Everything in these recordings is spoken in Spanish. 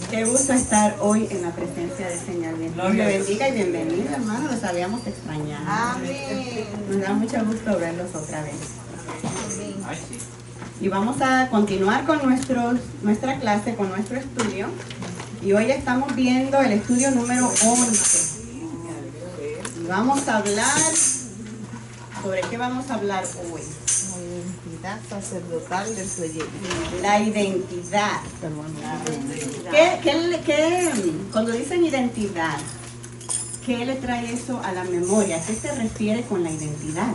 Qué gusto estar hoy en la presencia del Señor. Dios le bendiga y bienvenido, hermano. Los habíamos extrañado. Amén. Nos da mucho gusto verlos otra vez. Y vamos a continuar con nuestra clase, con nuestro estudio. Y hoy estamos viendo el estudio número 11. Y vamos a hablar, ¿sobre qué vamos a hablar hoy? La identidad sacerdotal del creyente. La identidad. Cuando dicen identidad, ¿qué le trae eso a la memoria? ¿A qué se refiere con la identidad?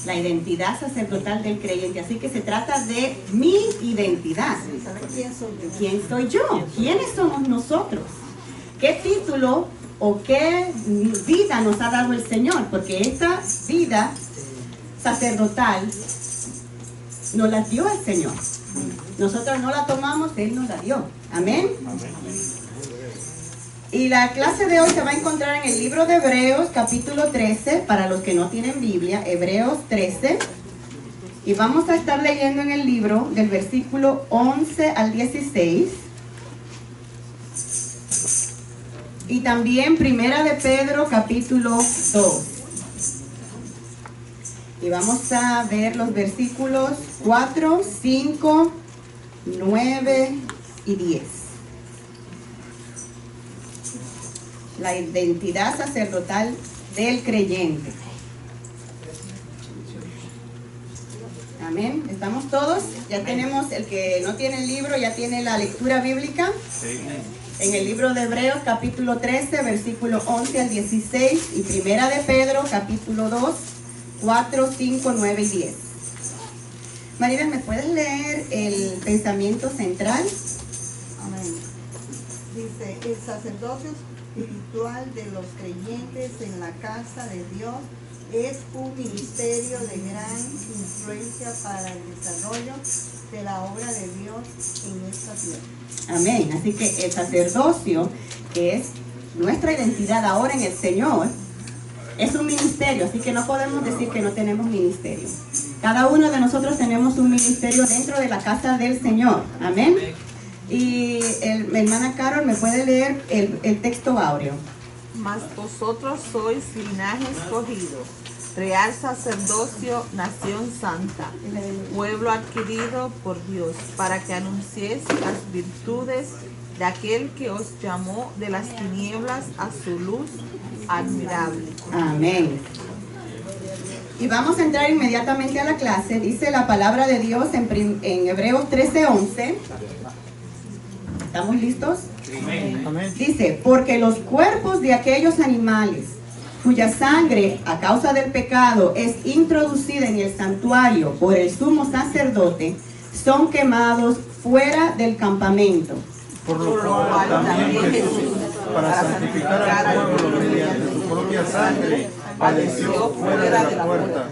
La identidad sacerdotal del creyente. Así que se trata de mi identidad. ¿Quién soy yo? ¿Quiénes somos nosotros? ¿Qué título o qué vida nos ha dado el Señor? Porque esta vida sacerdotal nos la dio el Señor. Nosotros no la tomamos, Él nos la dio. Amén. Y la clase de hoy se va a encontrar en el libro de Hebreos, capítulo 13, para los que no tienen Biblia, Hebreos 13. Y vamos a estar leyendo en el libro del versículo 11 al 16. Y también Primera de Pedro, capítulo 2. Y vamos a ver los versículos 4, 5, 9 y 10. La identidad sacerdotal del creyente. Amén. ¿Estamos todos? Ya tenemos, el que no tiene el libro, ya tiene la lectura bíblica. Sí. En el libro de Hebreos, capítulo 13, versículo 11 al 16. Y Primera de Pedro, capítulo 2, 4, 5, 9 y 10. Maribel, ¿me puedes leer el pensamiento central? Amén. Dice, el sacerdocio espiritual de los creyentes en la casa de Dios es un ministerio de gran influencia para el desarrollo de la obra de Dios en esta tierra. Amén. Así que el sacerdocio, que es nuestra identidad ahora en el Señor, es un ministerio, así que no podemos decir que no tenemos ministerio. Cada uno de nosotros tenemos un ministerio dentro de la casa del Señor. Amén. Y hermana Carol, ¿me puede leer el texto áureo? Mas vosotros sois linaje escogido, real sacerdocio, nación santa, pueblo adquirido por Dios, para que anunciéis las virtudes de aquel que os llamó de las tinieblas a su luz admirable. Amén. Y vamos a entrar inmediatamente a la clase. Dice la palabra de Dios en Hebreos 13:11. ¿Estamos listos? Amén. Dice, porque los cuerpos de aquellos animales cuya sangre a causa del pecado es introducida en el santuario por el sumo sacerdote, son quemados fuera del campamento. Por lo cual también Jesús, para santificar al pueblo mediante su propia sangre, padeció fuera de la puerta.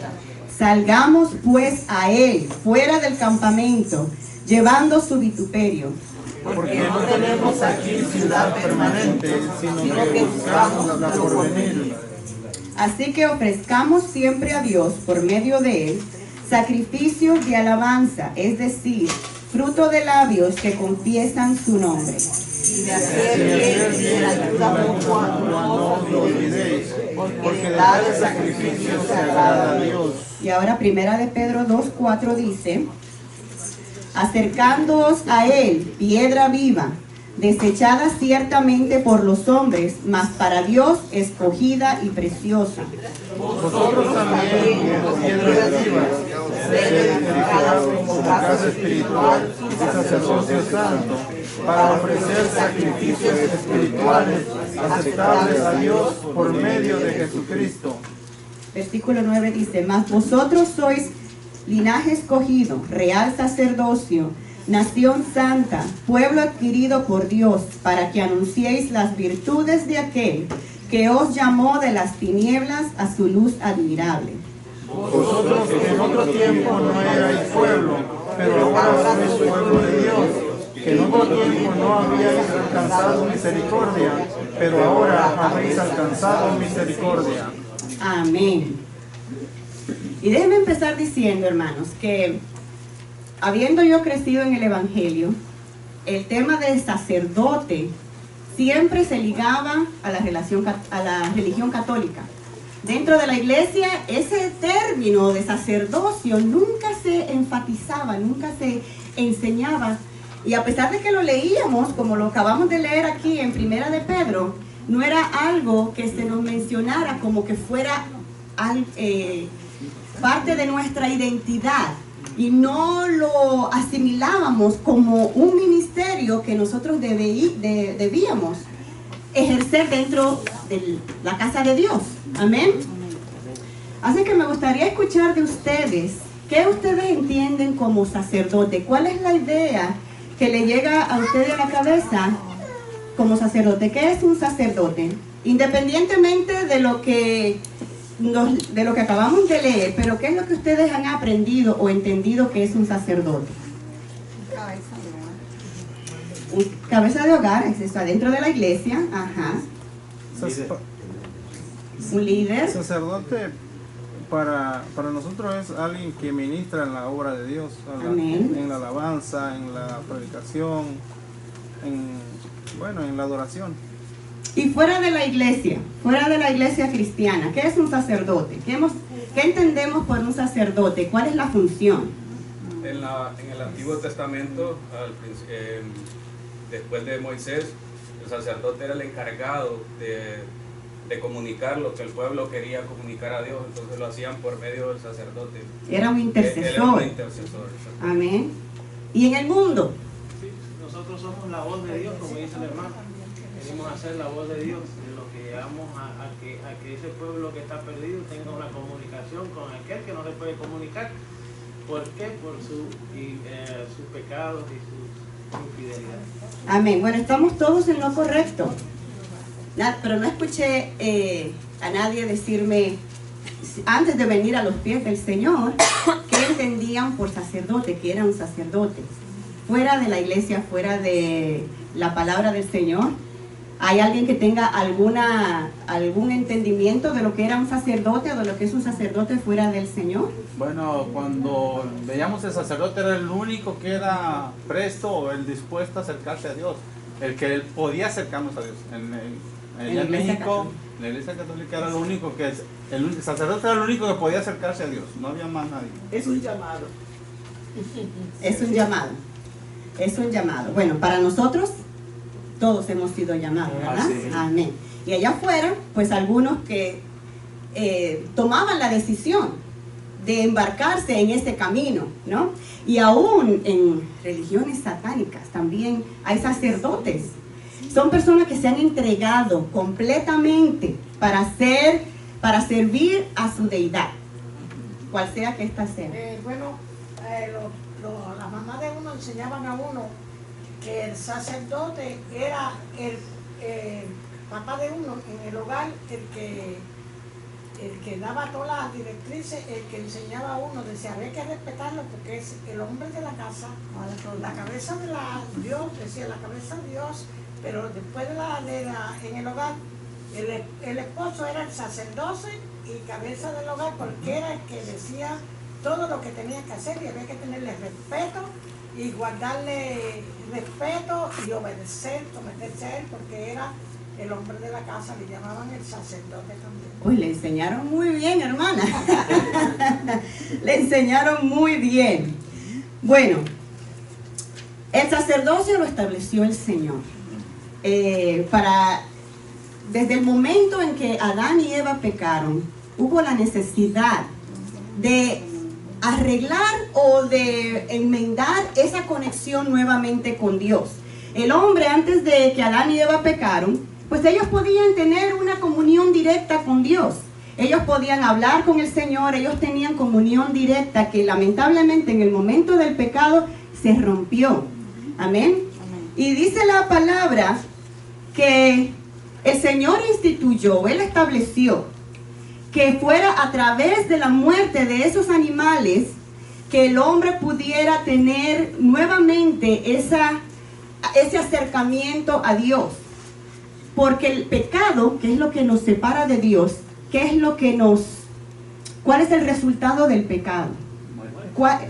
Salgamos pues a él fuera del campamento, llevando su vituperio. Porque no tenemos aquí ciudad permanente, sino que buscamos la porvenir. Así que ofrezcamos siempre a Dios, por medio de él, sacrificios de alabanza, es decir, fruto de labios que confiesan su nombre. Y de hacer bien ayuda cuando no os olvidéis, porque de tal sacrificio se agrada a Dios. Y ahora Primera de Pedro 2:4 dice, acercándoos a él, piedra viva, desechada ciertamente por los hombres, mas para Dios escogida y preciosa. Vosotros también, piedras vivas, sed edificados como casa espiritual y sacerdocio santo, para ofrecer sacrificios espirituales aceptables a Dios por medio de Jesucristo. Versículo 9 dice, mas vosotros sois linaje escogido, real sacerdocio, nación santa, pueblo adquirido por Dios, para que anunciéis las virtudes de aquel que os llamó de las tinieblas a su luz admirable. Vosotros que en otro tiempo no erais pueblo, pero ahora sois pueblo de Dios, que en otro tiempo no habíais alcanzado misericordia, pero ahora habéis alcanzado misericordia. Amén. Y déjenme empezar diciendo, hermanos, que habiendo yo crecido en el Evangelio, el tema del sacerdote siempre se ligaba a la religión católica. Dentro de la iglesia, ese término de sacerdocio nunca se enfatizaba, nunca se enseñaba. Y a pesar de que lo leíamos, como lo acabamos de leer aquí en Primera de Pedro, no era algo que se nos mencionara como que fuera parte de nuestra identidad. Y no lo asimilábamos como un ministerio que nosotros debíamos ejercer dentro de la casa de Dios. Amén. Así que me gustaría escuchar de ustedes, ¿qué ustedes entienden como sacerdote? ¿Cuál es la idea que le llega a ustedes a la cabeza como sacerdote? ¿Qué es un sacerdote? Independientemente de lo que acabamos de leer, pero ¿qué es lo que ustedes han aprendido o entendido que es un sacerdote? Un cabeza de hogar, está dentro de la iglesia. Ajá. Un líder. Sacerdote para nosotros es alguien que ministra en la obra de Dios, en la alabanza, en la predicación, en la adoración. Y fuera de la iglesia cristiana, ¿qué es un sacerdote? ¿Qué entendemos por un sacerdote? ¿Cuál es la función? En el Antiguo Testamento, después de Moisés, el sacerdote era el encargado de comunicar lo que el pueblo quería comunicar a Dios, entonces lo hacían por medio del sacerdote. Era un intercesor. Era un intercesor. Amén. ¿Y en el mundo? Sí, nosotros somos la voz de Dios, como dice el hermano. Venimos a ser la voz de Dios, de lo que llevamos a que ese pueblo que está perdido tenga una comunicación con aquel que no se puede comunicar. ¿Por qué? Por sus pecados y sus infidelidades. Amén. Bueno, estamos todos en lo correcto. Pero no escuché a nadie decirme, antes de venir a los pies del Señor, qué entendían por sacerdote, que era un sacerdote. Fuera de la iglesia, fuera de la palabra del Señor, ¿hay alguien que tenga algún entendimiento de lo que era un sacerdote o de lo que es un sacerdote fuera del Señor? Bueno, cuando veíamos el sacerdote era el único que era presto o el dispuesto a acercarse a Dios, el que podía acercarnos a Dios. En México, la iglesia católica era lo único que es, el sacerdote era el único que podía acercarse a Dios, no había más nadie. Es un llamado. Es un llamado. Es un llamado. Bueno, para nosotros todos hemos sido llamados, ¿verdad? Sí. Amén. Y allá afuera, pues algunos que tomaban la decisión de embarcarse en ese camino, ¿no? Y aún en religiones satánicas también hay sacerdotes. Son personas que se han entregado completamente para servir a su deidad, cual sea que ésta sea. Las mamás de uno enseñaban a uno que el sacerdote era el papá de uno en el hogar, el que daba todas las directrices, el que enseñaba a uno, decía, había que respetarlo porque es el hombre de la casa, la cabeza de Dios, decía la cabeza de Dios, pero después en el hogar, el esposo era el sacerdote y cabeza del hogar porque era el que decía todo lo que tenía que hacer y había que tenerle respeto y guardarle respeto y obedecer, someterse a él porque era el hombre de la casa, le llamaban el sacerdote también. Uy, le enseñaron muy bien, hermana. Le enseñaron muy bien. Bueno, el sacerdocio lo estableció el Señor. Desde el momento en que Adán y Eva pecaron, hubo la necesidad de arreglar o de enmendar esa conexión nuevamente con Dios. El hombre, antes de que Adán y Eva pecaron, pues ellos podían tener una comunión directa con Dios. Ellos podían hablar con el Señor, ellos tenían comunión directa que lamentablemente en el momento del pecado se rompió. Amén. Y dice la palabra que el Señor instituyó, Él estableció que fuera a través de la muerte de esos animales que el hombre pudiera tener nuevamente ese acercamiento a Dios. Porque el pecado, que es lo que nos separa de Dios, que es lo que nos ¿cuál es el resultado del pecado?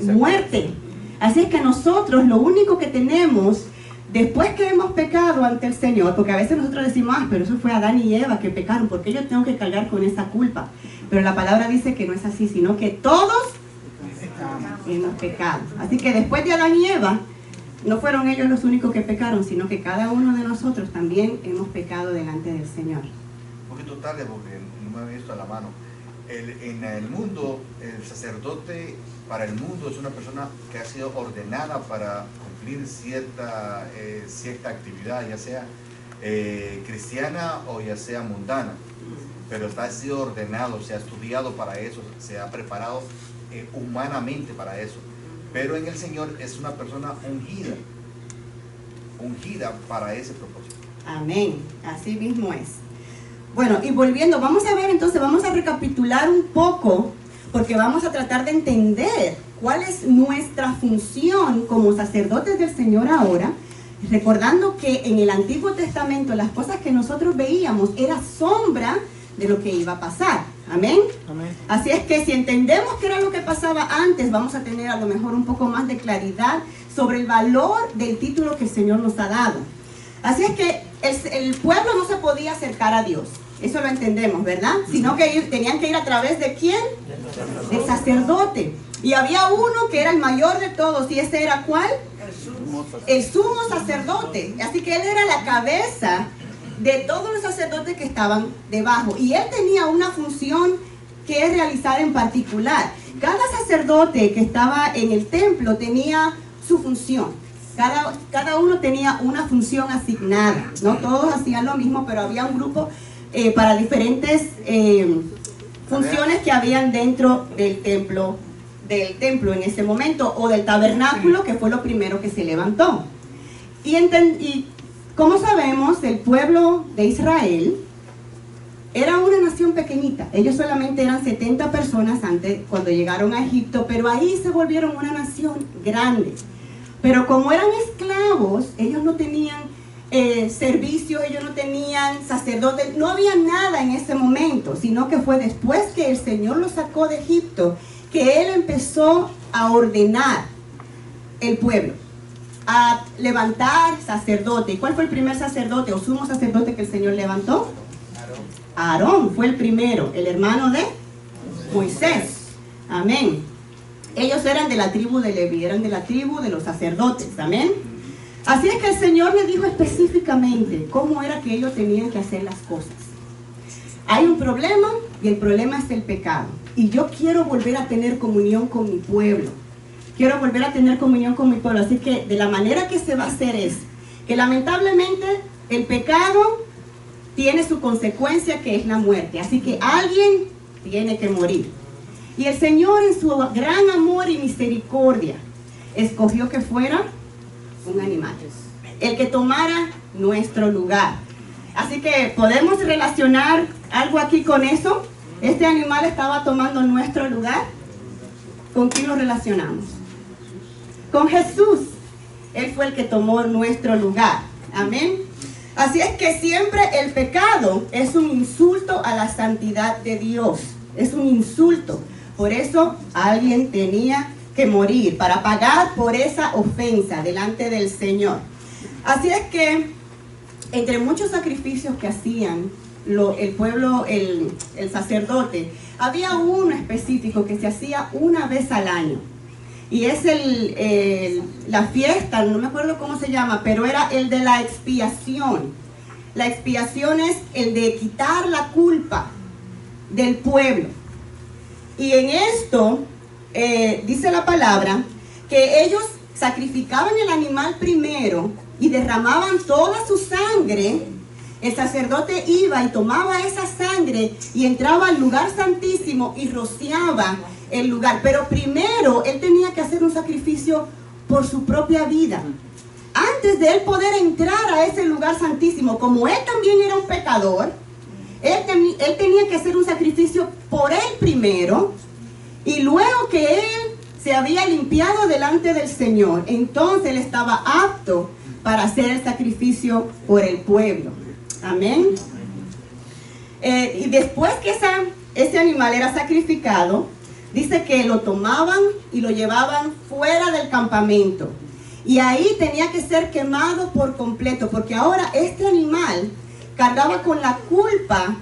Muerte. Así es que nosotros lo único que tenemos, después que hemos pecado ante el Señor, porque a veces nosotros decimos, pero eso fue Adán y Eva que pecaron, ¿por qué yo tengo que cargar con esa culpa? Pero la palabra dice que no es así, sino que todos hemos pecado. Así que después de Adán y Eva, no fueron ellos los únicos que pecaron, sino que cada uno de nosotros también hemos pecado delante del Señor. Un poquito tarde porque no me había visto a la mano. En el mundo, el sacerdote para el mundo es una persona que ha sido ordenada para cumplir cierta actividad, ya sea cristiana o ya sea mundana, pero ha sido ordenado, se ha estudiado para eso, se ha preparado humanamente para eso. Pero en el Señor es una persona ungida para ese propósito. Amén, así mismo es. Bueno, y volviendo, vamos a ver entonces, vamos a recapitular un poco, porque vamos a tratar de entender cuál es nuestra función como sacerdotes del Señor ahora, recordando que en el Antiguo Testamento las cosas que nosotros veíamos era sombra de lo que iba a pasar. Amén. Amén. Así es que si entendemos qué era lo que pasaba antes, vamos a tener a lo mejor un poco más de claridad sobre el valor del título que el Señor nos ha dado. Así es que el pueblo no se podía acercar a Dios. Eso lo entendemos, ¿verdad? Sino que tenían que ir a través de ¿quién? Del sacerdote. Y había uno que era el mayor de todos. ¿Y ese era cuál? El sumo sacerdote. Así que él era la cabeza de todos los sacerdotes que estaban debajo. Y él tenía una función que realizar en particular. Cada sacerdote que estaba en el templo tenía su función. Cada uno tenía una función asignada. No todos hacían lo mismo, pero había un grupo para diferentes funciones que habían dentro del templo en ese momento, o del tabernáculo, que fue lo primero que se levantó. Y como sabemos, el pueblo de Israel era una nación pequeñita. Ellos solamente eran 70 personas antes, cuando llegaron a Egipto, pero ahí se volvieron una nación grande. Pero como eran esclavos, ellos no tenían servicio, ellos no tenían sacerdotes, no había nada en ese momento, sino que fue después que el Señor los sacó de Egipto, que Él empezó a ordenar el pueblo, a levantar sacerdote. ¿Y cuál fue el primer sacerdote o sumo sacerdote que el Señor levantó? Aarón fue el primero, el hermano de Moisés. Amén. Ellos eran de la tribu de Leví, eran de la tribu de los sacerdotes. Amén. Así es que el Señor les dijo específicamente cómo era que ellos tenían que hacer las cosas. Hay un problema y el problema es el pecado. Y yo quiero volver a tener comunión con mi pueblo. Quiero volver a tener comunión con mi pueblo. Así que de la manera que se va a hacer es que lamentablemente el pecado tiene su consecuencia, que es la muerte. Así que alguien tiene que morir. Y el Señor, en su gran amor y misericordia, escogió que fuera un animal, el que tomara nuestro lugar. Así que podemos relacionar algo aquí con eso. Este animal estaba tomando nuestro lugar. ¿Con quién lo relacionamos? Con Jesús. Él fue el que tomó nuestro lugar. Amén. Así es que siempre el pecado es un insulto a la santidad de Dios. Es un insulto. Por eso alguien tenía que morir para pagar por esa ofensa delante del Señor. Así es que entre muchos sacrificios que hacían el pueblo, el sacerdote, había uno específico que se hacía una vez al año. Y es la fiesta, no me acuerdo cómo se llama, pero era el de la expiación. La expiación es el de quitar la culpa del pueblo. Y en esto dice la palabra que ellos sacrificaban el animal primero y derramaban toda su sangre. El sacerdote iba y tomaba esa sangre y entraba al lugar santísimo y rociaba el lugar. Pero primero él tenía que hacer un sacrificio por su propia vida. Antes de él poder entrar a ese lugar santísimo, como él también era un pecador, él tenía que hacer un sacrificio por él primero, y luego que él se había limpiado delante del Señor, entonces él estaba apto para hacer el sacrificio por el pueblo. Amén. Y después que este animal era sacrificado, dice que lo tomaban y lo llevaban fuera del campamento. Y ahí tenía que ser quemado por completo, porque ahora este animal cargaba con la culpa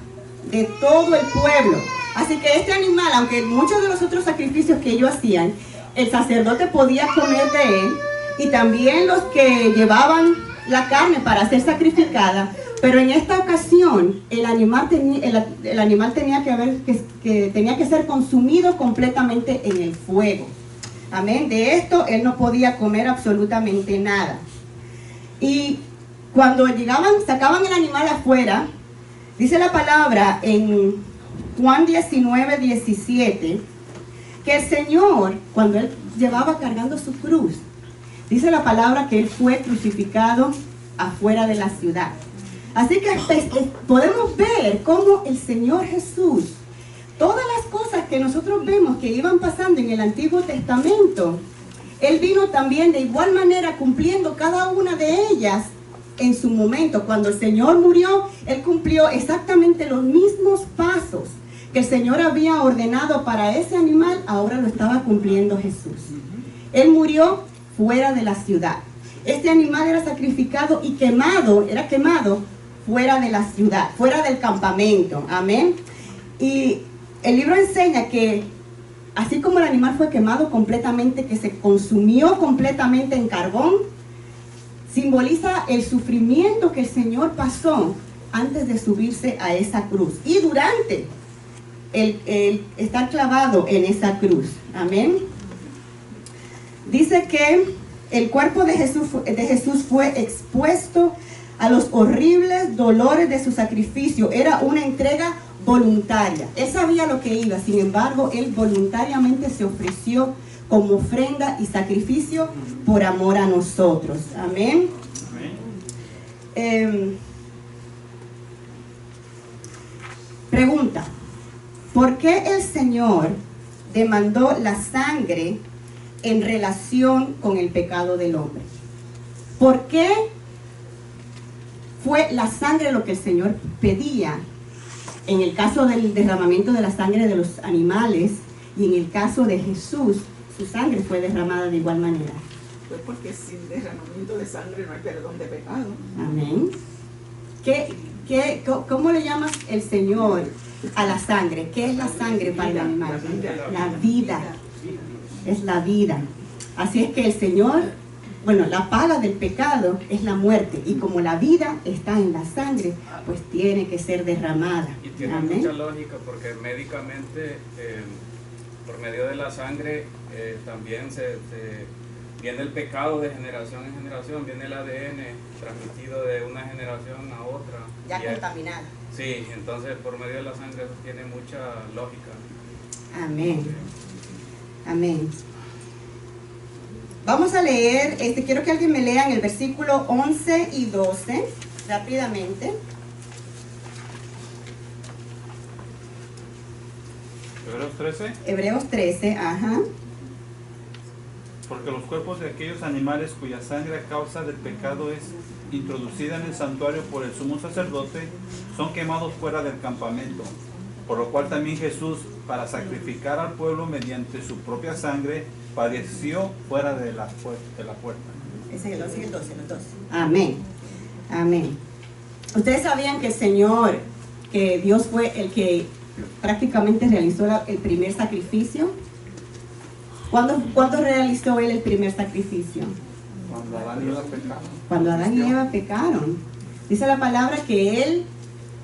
de todo el pueblo. Así que este animal, aunque muchos de los otros sacrificios que ellos hacían, el sacerdote podía comer de él, y también los que llevaban la carne para ser sacrificada, pero en esta ocasión el animal tenía que ser consumido completamente en el fuego. Amén. De esto él no podía comer absolutamente nada. Y cuando sacaban el animal afuera, dice la palabra en Juan 19:17, que el Señor, cuando él llevaba cargando su cruz, dice la palabra que él fue crucificado afuera de la ciudad. Así que podemos ver cómo el Señor Jesús, todas las cosas que nosotros vemos que iban pasando en el Antiguo Testamento, Él vino también de igual manera cumpliendo cada una de ellas en su momento. Cuando el Señor murió, Él cumplió exactamente los mismos pasos que el Señor había ordenado para ese animal, ahora lo estaba cumpliendo Jesús. Él murió fuera de la ciudad. Este animal era sacrificado y era quemado fuera de la ciudad, fuera del campamento. Amén. Y el libro enseña que así como el animal fue quemado completamente, que se consumió completamente en carbón, simboliza el sufrimiento que el Señor pasó antes de subirse a esa cruz y durante el estar clavado en esa cruz. Amén. Dice que el cuerpo de Jesús fue expuesto a los horribles dolores de su sacrificio. Era una entrega voluntaria. Él sabía lo que iba, sin embargo, él voluntariamente se ofreció como ofrenda y sacrificio por amor a nosotros. Amén. Pregunta: ¿por qué el Señor demandó la sangre en relación con el pecado del hombre? ¿Por qué fue la sangre lo que el Señor pedía en el caso del derramamiento de la sangre de los animales, y en el caso de Jesús, su sangre fue derramada de igual manera? Pues porque sin derramamiento de sangre no hay perdón de pecado. Amén. ¿Cómo le llamas el Señor a la sangre? ¿Qué es la sangre para el animal? La vida. Es la vida. Así es que el Señor, la paga del pecado es la muerte, y como la vida está en la sangre, pues tiene que ser derramada. Y tiene Amén. mucha lógica, porque médicamente, por medio de la sangre, también viene el pecado de generación en generación, viene el ADN transmitido de una generación a otra. Ya contaminada. Sí, entonces por medio de la sangre eso tiene mucha lógica. Amén. Amén. Vamos a leer, quiero que alguien me lea en el versículo 11 y 12, rápidamente. Hebreos 13. Hebreos 13, ajá. Porque los cuerpos de aquellos animales cuya sangre a causa del pecado es introducida en el santuario por el sumo sacerdote, son quemados fuera del campamento. Por lo cual también Jesús, para sacrificar al pueblo mediante su propia sangre, padeció fuera de la puerta. Ese es el 11 y el 12, los dos. Amén. Amén. Ustedes sabían que el Señor, que Dios fue el que prácticamente realizó el primer sacrificio. ¿Cuándo realizó Él el primer sacrificio? Cuando Adán y Eva pecaron. Cuando Adán y Eva pecaron. Dice la palabra que Él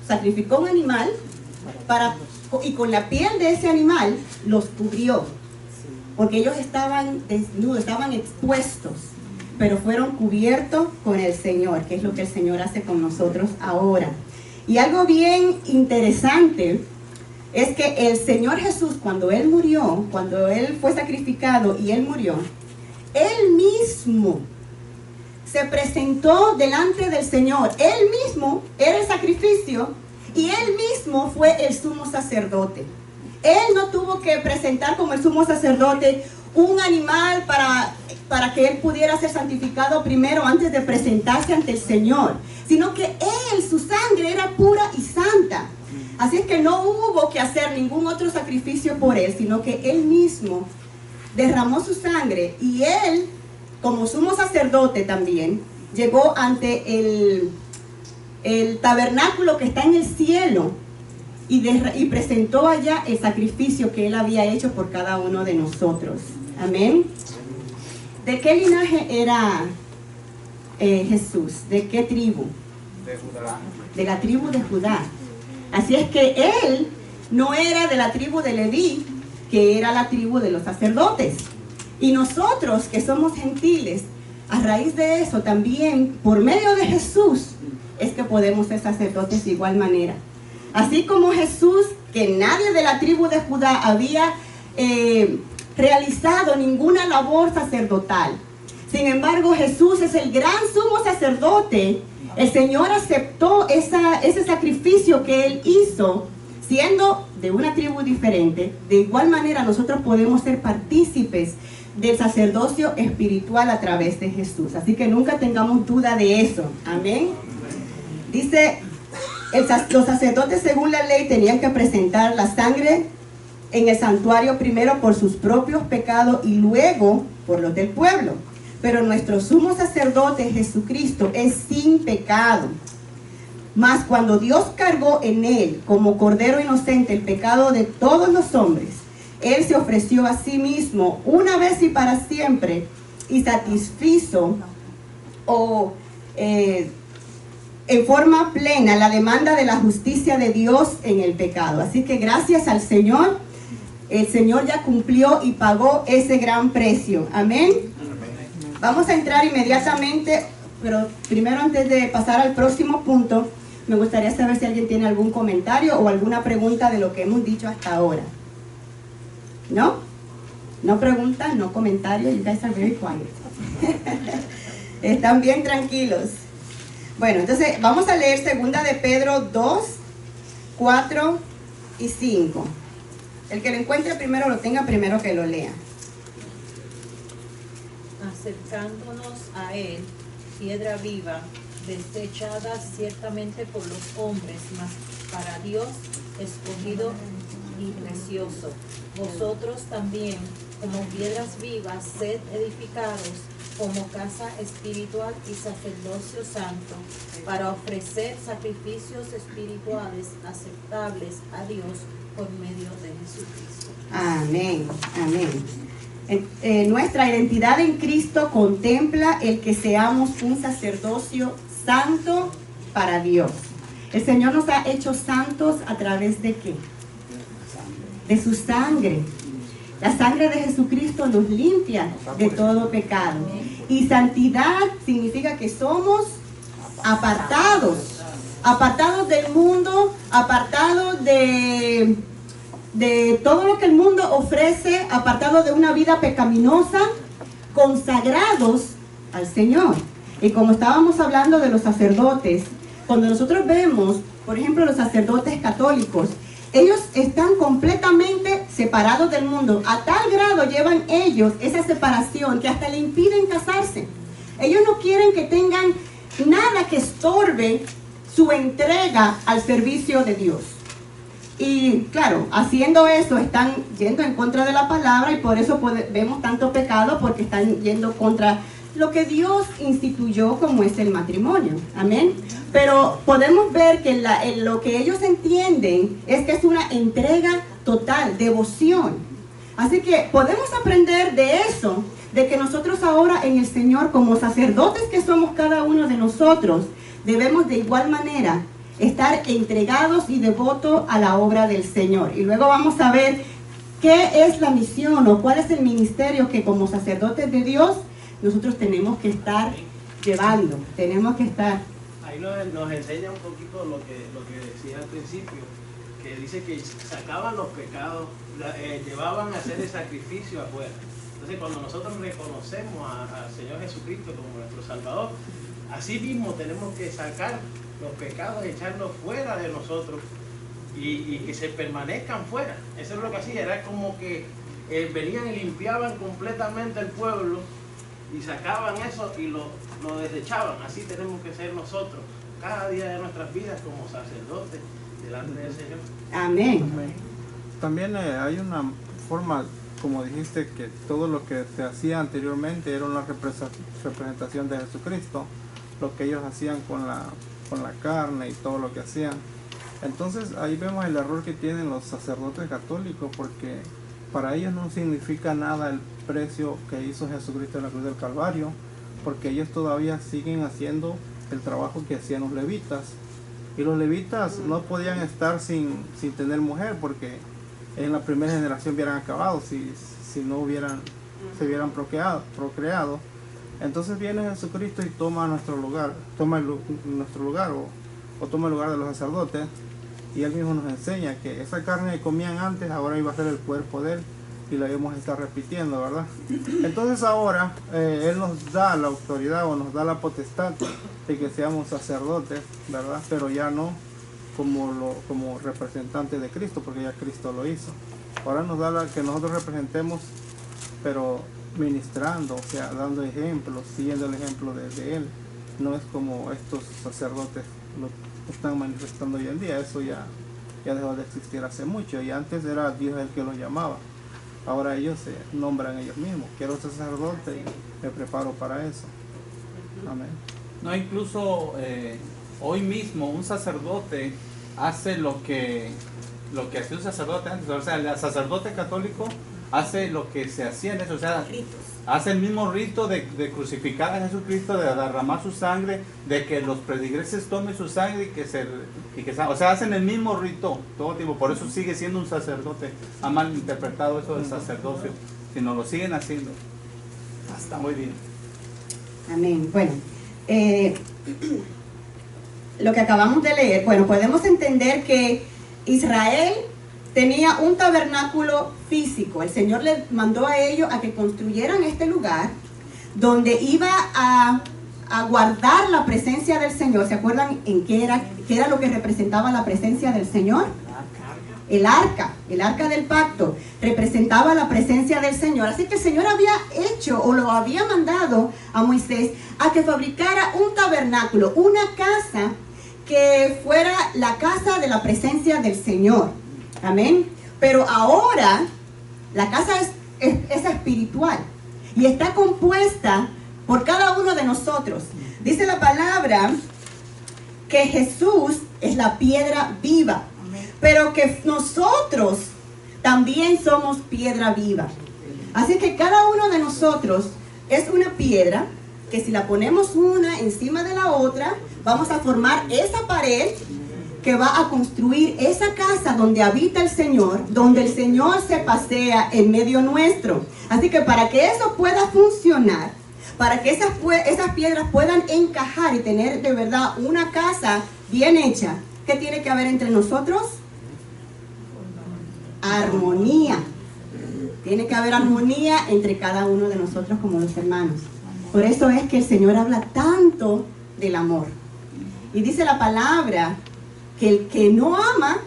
sacrificó un animal y con la piel de ese animal los cubrió. Porque ellos estaban desnudos, estaban expuestos, pero fueron cubiertos con el Señor, que es lo que el Señor hace con nosotros ahora. Y algo bien interesante es que el Señor Jesús, cuando Él murió, cuando Él fue sacrificado y Él murió, Él mismo se presentó delante del Señor. Él mismo era el sacrificio y Él mismo fue el sumo sacerdote. Él no tuvo que presentar como el sumo sacerdote un animal para que Él pudiera ser santificado primero antes de presentarse ante el Señor, sino que Él, su sangre era pura y santa. Así es que no hubo que hacer ningún otro sacrificio por él, sino que él mismo derramó su sangre y él, como sumo sacerdote también, llegó ante el tabernáculo que está en el cielo y presentó allá el sacrificio que él había hecho por cada uno de nosotros. Amén. ¿De qué linaje era Jesús? ¿De qué tribu? De Judá. De la tribu de Judá. Así es que él no era de la tribu de Leví, que era la tribu de los sacerdotes. Y nosotros, que somos gentiles, a raíz de eso también, por medio de Jesús, es que podemos ser sacerdotes de igual manera. Así como Jesús, que nadie de la tribu de Judá había realizado ninguna labor sacerdotal. Sin embargo, Jesús es el gran sumo sacerdote. El Señor aceptó ese sacrificio que Él hizo, siendo de una tribu diferente. De igual manera, nosotros podemos ser partícipes del sacerdocio espiritual a través de Jesús. Así que nunca tengamos duda de eso. Amén. Dice, los sacerdotes según la ley tenían que presentar la sangre en el santuario primero por sus propios pecados y luego por los del pueblo. Pero nuestro sumo sacerdote Jesucristo es sin pecado. Mas cuando Dios cargó en él como cordero inocente el pecado de todos los hombres, él se ofreció a sí mismo una vez y para siempre y satisfizo en forma plena la demanda de la justicia de Dios en el pecado. Así que gracias al Señor, el Señor ya cumplió y pagó ese gran precio. Amén. Vamos a entrar inmediatamente, pero primero, antes de pasar al próximo punto, me gustaría saber si alguien tiene algún comentario o alguna pregunta de lo que hemos dicho hasta ahora. ¿No? No preguntas, no comentarios. You guys are very quiet. Están bien tranquilos. Bueno, entonces vamos a leer 2 de Pedro 2, 4 y 5. El que lo encuentre primero lo tenga primero que lo lea. Acercándonos a él, piedra viva, desechada ciertamente por los hombres, mas para Dios escogido y precioso. Vosotros también, como piedras vivas, sed edificados como casa espiritual y sacerdocio santo, para ofrecer sacrificios espirituales aceptables a Dios por medio de Jesucristo. Amén, amén. Nuestra identidad en Cristo contempla el que seamos un sacerdocio santo para Dios. El Señor nos ha hecho santos a través de ¿qué? De su sangre. La sangre de Jesucristo nos limpia de todo pecado. Y santidad significa que somos apartados del mundo, apartados de todo lo que el mundo ofrece, apartados de una vida pecaminosa, consagrados al Señor. Y como estábamos hablando de los sacerdotes, cuando nosotros vemos, por ejemplo, los sacerdotes católicos, ellos están completamente separados del mundo. A tal grado llevan ellos esa separación que hasta le impiden casarse. Ellos no quieren que tengan nada que estorbe su entrega al servicio de Dios. Y claro, haciendo eso están yendo en contra de la palabra y por eso vemos tanto pecado, porque están yendo contra lo que Dios instituyó como es el matrimonio. Amén. Pero podemos ver que lo que ellos entienden es que es una entrega total, devoción. Así que podemos aprender de eso, de que nosotros ahora en el Señor, como sacerdotes que somos cada uno de nosotros, debemos de igual manera estar entregados y devotos a la obra del Señor. Y luego vamos a ver qué es la misión o cuál es el ministerio que como sacerdotes de Dios nosotros tenemos que estar llevando, tenemos que estar. Ahí nos enseña un poquito lo que decía al principio, que dice que sacaban los pecados, llevaban a hacer el sacrificio afuera. Entonces cuando nosotros reconocemos al Señor Jesucristo como nuestro Salvador, así mismo tenemos que sacar los pecados, echarlos fuera de nosotros y que se permanezcan fuera. Eso es lo que hacía, era como que venían y limpiaban completamente el pueblo y sacaban eso y lo desechaban. Así tenemos que ser nosotros cada día de nuestras vidas como sacerdotes delante del Señor. Amén. También hay una forma, como dijiste, que todo lo que se hacía anteriormente era una representación de Jesucristo, lo que ellos hacían con la carne y todo lo que hacían. Entonces ahí vemos el error que tienen los sacerdotes católicos, porque para ellos no significa nada el precio que hizo Jesucristo en la cruz del Calvario, porque ellos todavía siguen haciendo el trabajo que hacían los levitas, y los levitas no podían estar sin tener mujer, porque en la primera generación hubieran acabado si no se hubieran procreado. Entonces viene Jesucristo y toma nuestro lugar, o toma el lugar de los sacerdotes, y él mismo nos enseña que esa carne que comían antes ahora iba a ser el cuerpo de él, y lo íbamos a estar repitiendo, ¿verdad? Entonces ahora él nos da la autoridad o nos da la potestad de que seamos sacerdotes, ¿verdad? Pero ya no como representantes de Cristo, porque ya Cristo lo hizo. Ahora nos da que nosotros representemos, pero ministrando, o sea, dando ejemplos, siguiendo el ejemplo de él. No es como estos sacerdotes lo están manifestando hoy en día. Eso ya dejó de existir hace mucho, y antes era Dios el que los llamaba. Ahora ellos se nombran ellos mismos. Quiero ser sacerdote y me preparo para eso. Amén. No, incluso hoy mismo un sacerdote hace lo que hacía un sacerdote antes. O sea, el sacerdote católico hace lo que se hacía en eso. O sea, hace el mismo rito de crucificar a Jesucristo, de derramar su sangre, de que los predigreses tomen su sangre o sea, hacen el mismo rito todo el tiempo. Por eso sigue siendo un sacerdote. Ha malinterpretado eso del sacerdocio, sino lo siguen haciendo. Está muy bien. Amén. Bueno, lo que acabamos de leer, bueno, podemos entender que Israel tenía un tabernáculo físico. El Señor les mandó a ellos a que construyeran este lugar donde iba a guardar la presencia del Señor. ¿Se acuerdan en qué era lo que representaba la presencia del Señor? El arca del pacto representaba la presencia del Señor. Así que el Señor había hecho o lo había mandado a Moisés a que fabricara un tabernáculo, una casa que fuera la casa de la presencia del Señor. Amén. Pero ahora la casa es espiritual y está compuesta por cada uno de nosotros. Dice la palabra que Jesús es la piedra viva, pero que nosotros también somos piedra viva. Así que cada uno de nosotros es una piedra que si la ponemos una encima de la otra, vamos a formar esa pared que va a construir esa casa donde habita el Señor, donde el Señor se pasea en medio nuestro. Así que para que eso pueda funcionar, para que esas piedras puedan encajar y tener de verdad una casa bien hecha, ¿qué tiene que haber entre nosotros? Armonía. Tiene que haber armonía entre cada uno de nosotros como los hermanos. Por eso es que el Señor habla tanto del amor. Y dice la palabra que el que no ama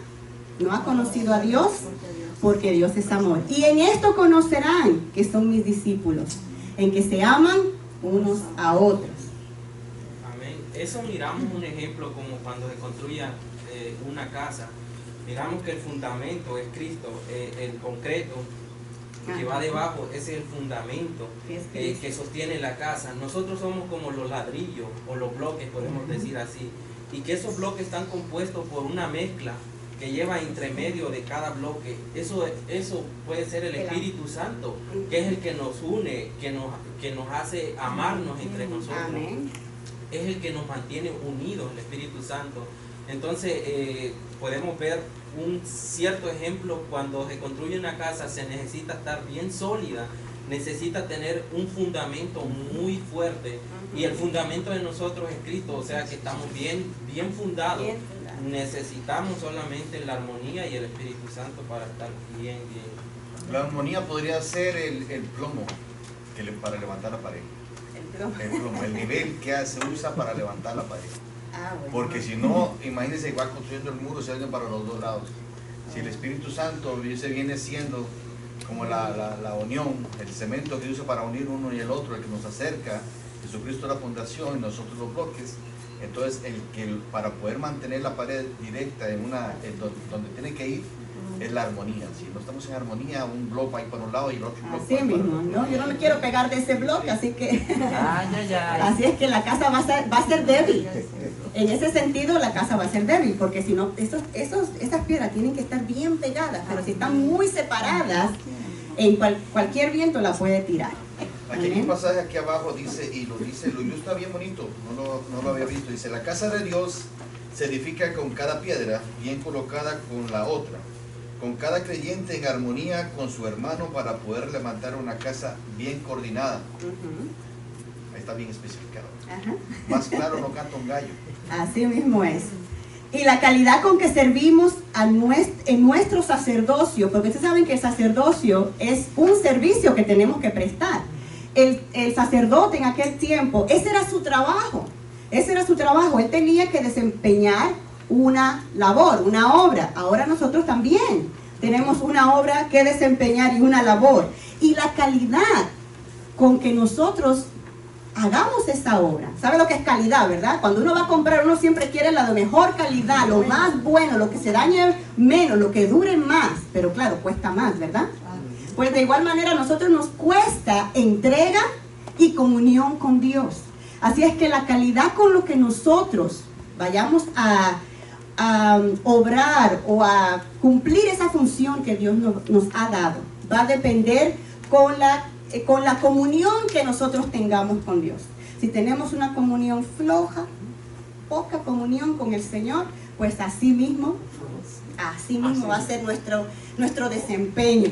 no ha conocido a Dios, porque Dios es amor. Y en esto conocerán que son mis discípulos, en que se aman unos a otros. Amén. Eso miramos un ejemplo como cuando se construye una casa. Miramos que el fundamento es Cristo, el concreto que va debajo, ese es el fundamento que sostiene la casa. Nosotros somos como los ladrillos o los bloques, podemos decir así, y que esos bloques están compuestos por una mezcla que lleva entre medio de cada bloque. Eso puede ser el Espíritu Santo, que es el que nos une, que nos hace amarnos entre nosotros. Amén. Es el que nos mantiene unidos, el Espíritu Santo. Entonces podemos ver un cierto ejemplo. Cuando se construye una casa se necesita estar bien sólida, necesita tener un fundamento muy fuerte, y el fundamento de nosotros es Cristo, o sea que estamos bien fundados. Necesitamos solamente la armonía y el Espíritu Santo para estar bien. La armonía podría ser el plomo para levantar la pared. El plomo, el nivel que se usa para levantar la pared. Porque si no, imagínense, igual construyendo el muro, se hacen para los dos lados. Si el Espíritu Santo viene siendo como la unión, el cemento que usa para unir uno y el otro, el que nos acerca. Jesucristo es la fundación y nosotros los bloques. Entonces, para poder mantener la pared directa donde tiene que ir, es la armonía. Si no estamos en armonía, un bloque va a ir para un lado y el otro bloque así mismo, ¿no? Yo no me quiero pegar de ese bloque, así que así es que la casa va a ser débil. En ese sentido, la casa va a ser débil, porque si no, esas piedras tienen que estar bien pegadas, pero si están muy separadas, en cualquier viento la puede tirar. Aquí hay un pasaje aquí abajo, dice, lo ilustra bien bonito, no lo había visto. Dice, la casa de Dios se edifica con cada piedra bien colocada con la otra, con cada creyente en armonía con su hermano para poder levantar una casa bien coordinada. Ahí está bien especificado. Más claro no canta un gallo. Así mismo es. Y la calidad con que servimos en nuestro sacerdocio, porque ustedes saben que el sacerdocio es un servicio que tenemos que prestar. El sacerdote en aquel tiempo, ese era su trabajo. Él tenía que desempeñar una labor, una obra. Ahora nosotros también tenemos una obra que desempeñar y una labor. Y la calidad con que nosotros hagamos esa obra. ¿Sabe lo que es calidad, verdad? Cuando uno va a comprar, uno siempre quiere la de mejor calidad, lo más bueno, lo que se dañe menos, lo que dure más. Pero claro, cuesta más, ¿verdad? Pues de igual manera a nosotros nos cuesta entrega y comunión con Dios. Así es que la calidad con lo que nosotros vayamos a obrar o a cumplir esa función que Dios nos ha dado va a depender con la comunión que nosotros tengamos con Dios. Si tenemos una comunión floja, poca comunión con el Señor, pues así mismo va a ser nuestro desempeño.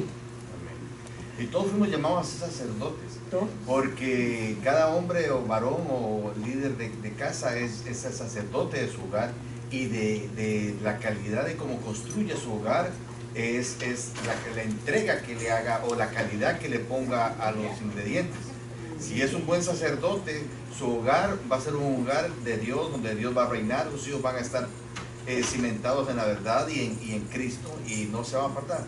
Y todos fuimos llamados a ser sacerdotes, porque cada hombre o varón o líder de casa es el sacerdote de su hogar, y de la calidad de cómo construye su hogar es la entrega que le haga o la calidad que le ponga a los ingredientes. Si es un buen sacerdote, su hogar va a ser un hogar de Dios, donde Dios va a reinar, sus hijos van a estar cimentados en la verdad y en Cristo, y no se van a apartar.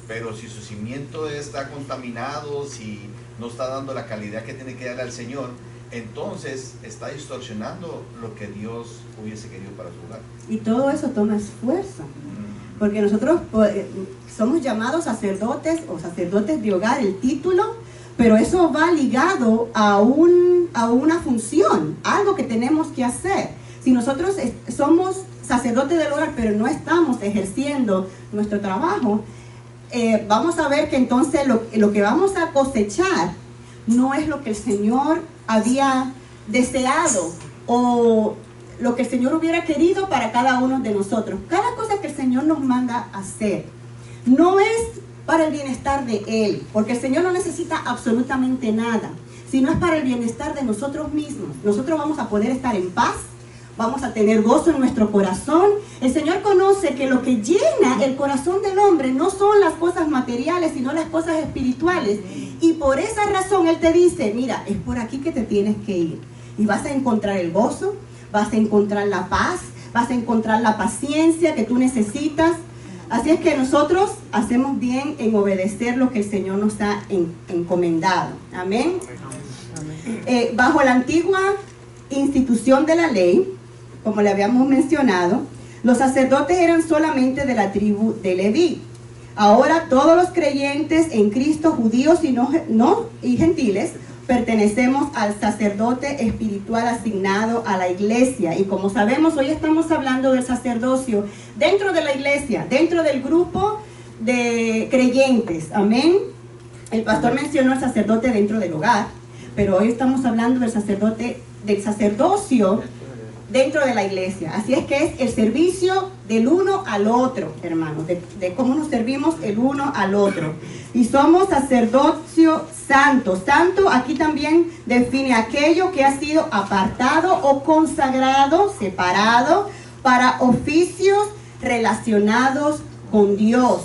Pero si su cimiento está contaminado, si no está dando la calidad que tiene que darle al Señor, entonces está distorsionando lo que Dios hubiese querido para su hogar. Y todo eso toma esfuerzo, porque nosotros somos llamados sacerdotes o sacerdotes de hogar, el título, pero eso va ligado a una función, algo que tenemos que hacer. Si nosotros somos sacerdotes del hogar, pero no estamos ejerciendo nuestro trabajo, vamos a ver que entonces lo que vamos a cosechar no es lo que el Señor había deseado o lo que el Señor hubiera querido para cada uno de nosotros. Cada cosa que el Señor nos manda a hacer no es para el bienestar de Él, porque el Señor no necesita absolutamente nada, sino es para el bienestar de nosotros mismos. Nosotros vamos a poder estar en paz, vamos a tener gozo en nuestro corazón. El Señor conoce que lo que llena el corazón del hombre no son las cosas materiales, sino las cosas espirituales. Y por esa razón Él te dice, mira, es por aquí que te tienes que ir. Y vas a encontrar el gozo, vas a encontrar la paz, vas a encontrar la paciencia que tú necesitas. Así es que nosotros hacemos bien en obedecer lo que el Señor nos ha encomendado. Amén. Bajo la antigua institución de la ley, como le habíamos mencionado, los sacerdotes eran solamente de la tribu de Leví. Ahora todos los creyentes en Cristo, judíos y gentiles, pertenecemos al sacerdote espiritual asignado a la iglesia. Y como sabemos, hoy estamos hablando del sacerdocio dentro de la iglesia, dentro del grupo de creyentes. Amén. El pastor mencionó el sacerdote dentro del hogar, pero hoy estamos hablando del sacerdocio dentro de la iglesia. Así es que es el servicio del uno al otro, hermanos, de cómo nos servimos el uno al otro. Y somos sacerdocio santo. Santo aquí también define aquello que ha sido apartado o consagrado, separado, para oficios relacionados con Dios.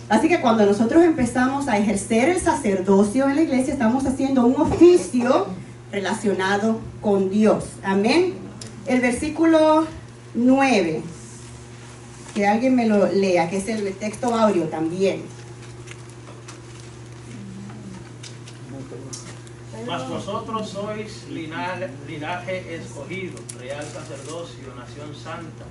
Así que cuando nosotros empezamos a ejercer el sacerdocio en la iglesia, estamos haciendo un oficio relacionado con Dios. Amén. El versículo 9, que alguien me lo lea, que es el texto áureo también. Mas vosotros sois linaje escogido, real sacerdocio, nación santa,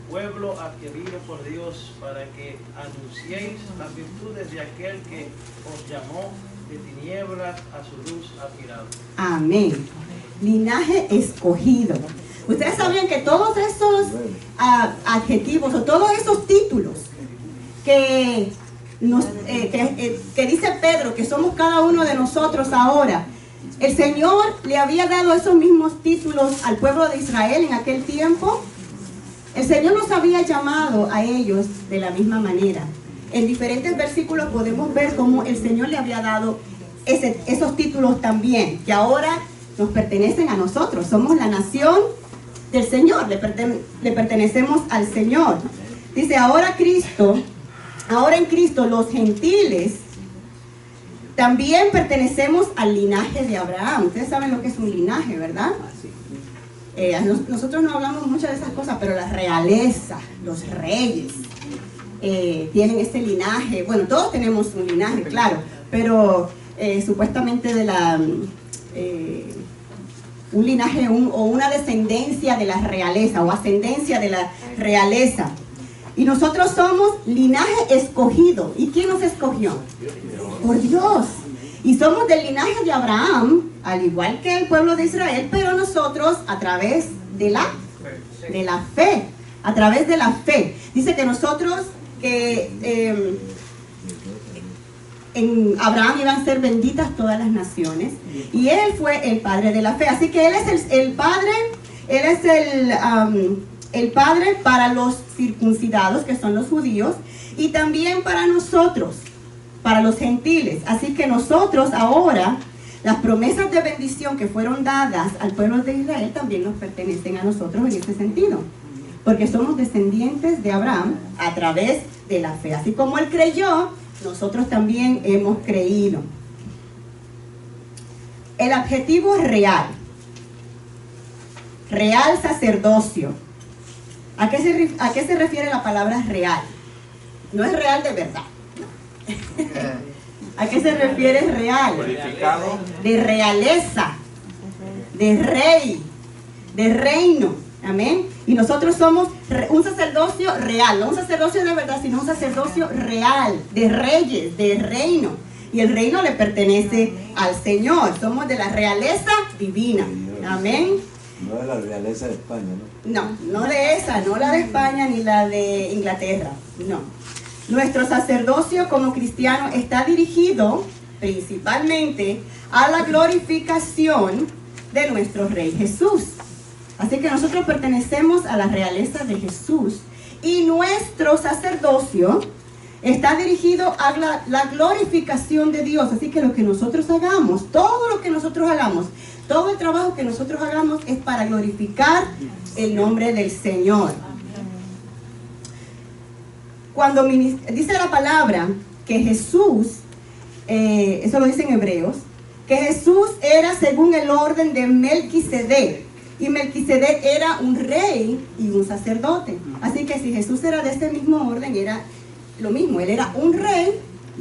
pueblo adquirido por Dios, para que anunciéis las virtudes de aquel que os llamó de tinieblas a su luz admirable. Amén. Linaje escogido. Ustedes sabían que todos esos adjetivos o todos esos títulos que dice Pedro, que somos cada uno de nosotros ahora, el Señor le había dado esos mismos títulos al pueblo de Israel en aquel tiempo. El Señor nos había llamado a ellos de la misma manera. En diferentes versículos podemos ver cómo el Señor le había dado esos títulos también, que ahora nos pertenecen a nosotros. Somos la nación del Señor, le pertenecemos al Señor. Dice, ahora en Cristo los gentiles también pertenecemos al linaje de Abraham. Ustedes saben lo que es un linaje, ¿verdad? Nosotros no hablamos mucho de esas cosas, pero la realeza, los reyes, tienen ese linaje. Bueno, todos tenemos un linaje, claro, pero supuestamente de un linaje o una descendencia de la realeza o ascendencia de la realeza. Y nosotros somos linaje escogido. ¿Y quién nos escogió? Por Dios. Y somos del linaje de Abraham, al igual que el pueblo de Israel, pero nosotros a través de la fe. A través de la fe. Dice que nosotros, en Abraham iban a ser benditas todas las naciones. Y él fue el padre de la fe. Así que él es el padre, el padre para los circuncidados, que son los judíos, y también para nosotros, para los gentiles. Así que nosotros ahora, las promesas de bendición que fueron dadas al pueblo de Israel también nos pertenecen a nosotros en este sentido, porque somos descendientes de Abraham a través de la fe. Así como él creyó, nosotros también hemos creído. El adjetivo real, real sacerdocio. ¿A qué se refiere la palabra real? No es real de verdad. ¿A qué se refiere real? Purificado. De realeza, de rey, de reino. Amén. Y nosotros somos un sacerdocio real, no un sacerdocio de verdad, sino un sacerdocio real, de reyes, de reino. Y el reino le pertenece al Señor. Somos de la realeza divina. Amén. No de la realeza de España, ¿no? No de esa, no la de España ni la de Inglaterra, no. Nuestro sacerdocio como cristiano está dirigido principalmente a la glorificación de nuestro Rey Jesús. Así que nosotros pertenecemos a la realeza de Jesús y nuestro sacerdocio está dirigido a la glorificación de Dios. Así que lo que nosotros hagamos, todo lo que nosotros hagamos, todo el trabajo que nosotros hagamos es para glorificar el nombre del Señor. Cuando dice la palabra que Jesús, eso lo dice en Hebreos, que Jesús era según el orden de Melquisedec. Y Melquisedec era un rey y un sacerdote. Así que si Jesús era de ese mismo orden, era lo mismo. Él era un rey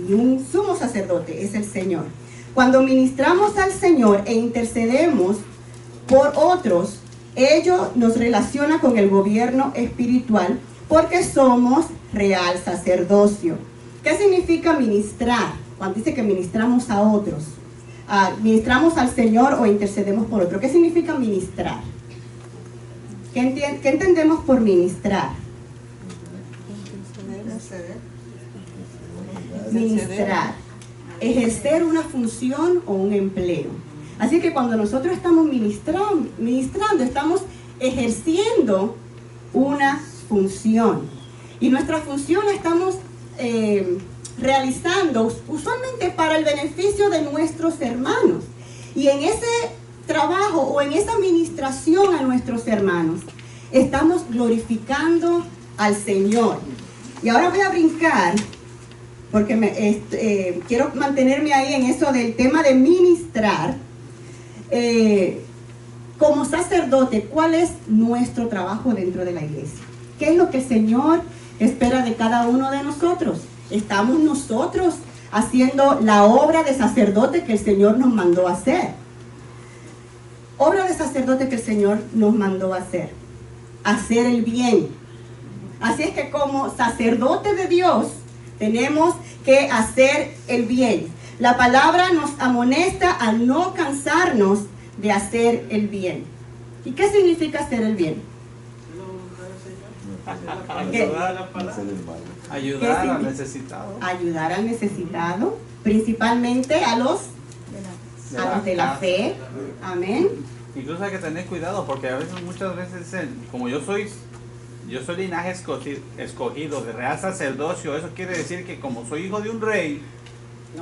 y un sumo sacerdote, es el Señor. Cuando ministramos al Señor e intercedemos por otros, ello nos relaciona con el gobierno espiritual porque somos real sacerdocio. ¿Qué significa ministrar? Cuando dice que ministramos a otros, ministramos al Señor o intercedemos por otro. ¿Qué significa ministrar? ¿Qué entendemos por ministrar? Ministrar. Ejercer una función o un empleo. Así que cuando nosotros estamos ministrando, estamos ejerciendo una función. Y nuestra función la estamos realizando usualmente para el beneficio de nuestros hermanos. Y en ese trabajo o en esa administración a nuestros hermanos, estamos glorificando al Señor. Y ahora voy a brincar, porque quiero mantenerme ahí en eso del tema de ministrar. Como sacerdote, ¿cuál es nuestro trabajo dentro de la iglesia? ¿Qué es lo que el Señor espera de cada uno de nosotros? ¿Estamos nosotros haciendo la obra de sacerdote que el Señor nos mandó a hacer? obra de sacerdote que el Señor nos mandó a hacer el bien. Así es que como sacerdote de Dios tenemos que hacer el bien. La palabra nos amonesta a no cansarnos de hacer el bien. ¿Y qué significa hacer el bien? Ayudar al necesitado. Ayudar al necesitado, principalmente a los de la fe. Amén. Incluso hay que tener cuidado porque a veces, muchas veces dicen, como yo soy linaje escogido de real sacerdocio, eso quiere decir que como soy hijo de un rey,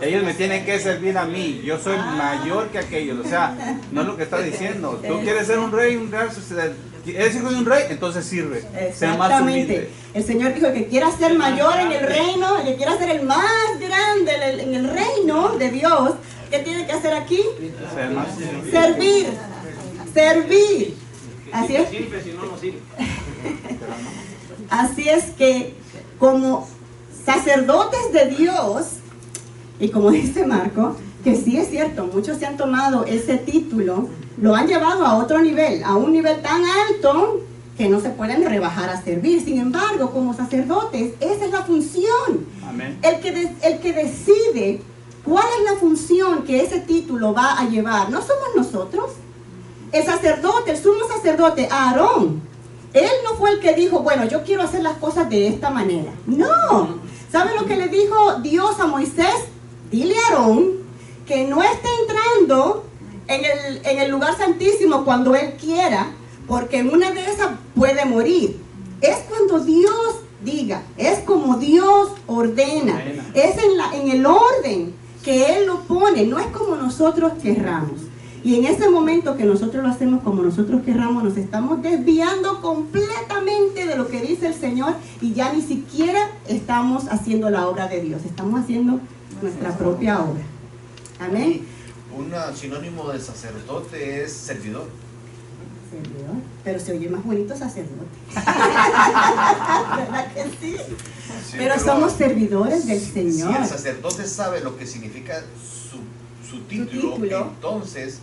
ellos me tienen que servir a mí, yo soy mayor que aquellos. O sea, no es lo que está diciendo. Tú quieres ser un rey, un real sacerdote, eres hijo de un rey, entonces sirve. Sea más humilde. El Señor dijo que quiera ser mayor en el reino, que quiera ser el más grande en el reino de Dios. ¿Qué tiene que hacer aquí? Servir. Servir. Así es. Así es que como sacerdotes de Dios, y como dice Marco, que sí es cierto, muchos se han tomado ese título, lo han llevado a otro nivel, a un nivel tan alto que no se pueden rebajar a servir. Sin embargo, como sacerdotes, esa es la función. Amén. El que decide cuál es la función que ese título va a llevar, no somos nosotros. El sacerdote, el sumo sacerdote, Aarón, él no fue el que dijo, bueno, yo quiero hacer las cosas de esta manera. No. ¿Saben lo que le dijo Dios a Moisés? Dile a Aarón que no esté entrando en el lugar santísimo cuando él quiera, porque en una de esas puede morir. Es cuando Dios diga, es como Dios ordena, es en el orden que Él lo pone, no es como nosotros querramos. Y en ese momento que nosotros lo hacemos como nosotros querramos, nos estamos desviando completamente de lo que dice el Señor y ya ni siquiera estamos haciendo la obra de Dios, estamos haciendo nuestra propia obra. Amén. Un sinónimo de sacerdote es servidor. Servidor, pero se oye más bonito sacerdote. ¿Verdad que sí? Sí, pero somos servidores del Señor. Si el sacerdote sabe lo que significa su título, entonces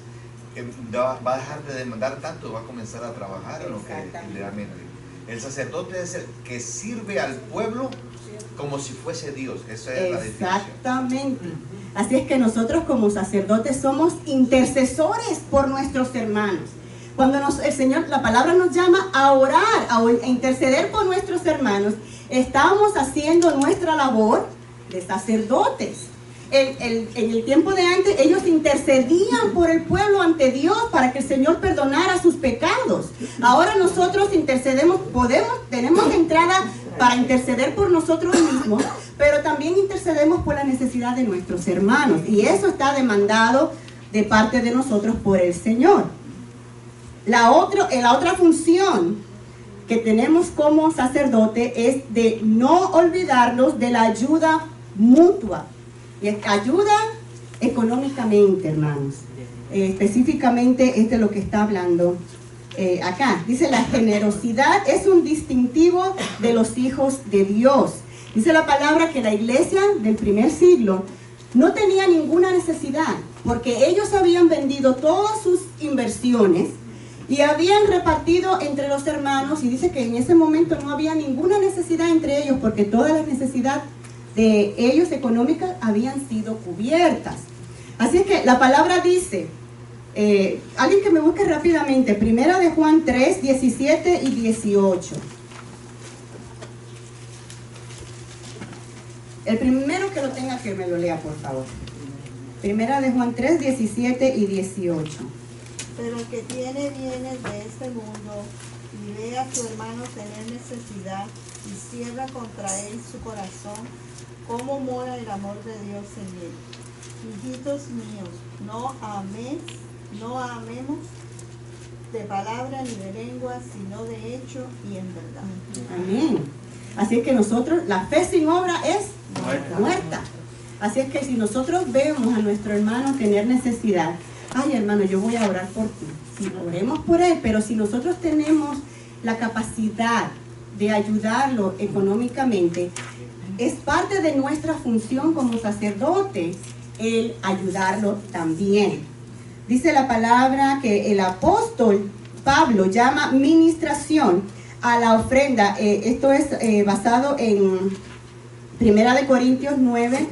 va a dejar de demandar tanto, va a comenzar a trabajar en lo que realmente. El sacerdote es el que sirve al pueblo como si fuese Dios. Esa es la definición. Exactamente. Así es que nosotros como sacerdotes somos intercesores por nuestros hermanos. Cuando el Señor, la palabra nos llama a orar, a interceder por nuestros hermanos, estamos haciendo nuestra labor de sacerdotes. En el tiempo de antes, ellos intercedían por el pueblo ante Dios para que el Señor perdonara sus pecados. Ahora nosotros intercedemos, tenemos entrada para interceder por nosotros mismos, pero también intercedemos por la necesidad de nuestros hermanos. Y eso está demandado de parte de nosotros por el Señor. La otra función que tenemos como sacerdote es de no olvidarnos de la ayuda mutua. Y ayuda económicamente, hermanos. Específicamente es de lo que está hablando acá. Dice, la generosidad es un distintivo de los hijos de Dios. Dice la palabra que la iglesia del primer siglo no tenía ninguna necesidad, porque ellos habían vendido todas sus inversiones y habían repartido entre los hermanos, y dice que en ese momento no había ninguna necesidad entre ellos, porque todas las necesidades de ellos económicas habían sido cubiertas. Así es que la palabra dice, alguien que me busque rápidamente, Primera de Juan 3, 17 y 18. El primero que lo tenga que me lo lea, por favor. Primera de Juan 3, 17 y 18. Pero el que tiene bienes de este mundo y ve a su hermano tener necesidad y cierra contra él su corazón, ¿cómo mora el amor de Dios en él? Hijitos míos, no amemos de palabra ni de lengua, sino de hecho y en verdad. Amén. Así es que nosotros, la fe sin obra es muerta. Así es que si nosotros vemos a nuestro hermano tener necesidad, ay hermano, yo voy a orar por ti. Sí, oremos por él, pero si nosotros tenemos la capacidad de ayudarlo económicamente, es parte de nuestra función como sacerdotes el ayudarlo también. dice la palabra que el apóstol Pablo llama ministración a la ofrenda. Esto es basado en 1 Corintios 9,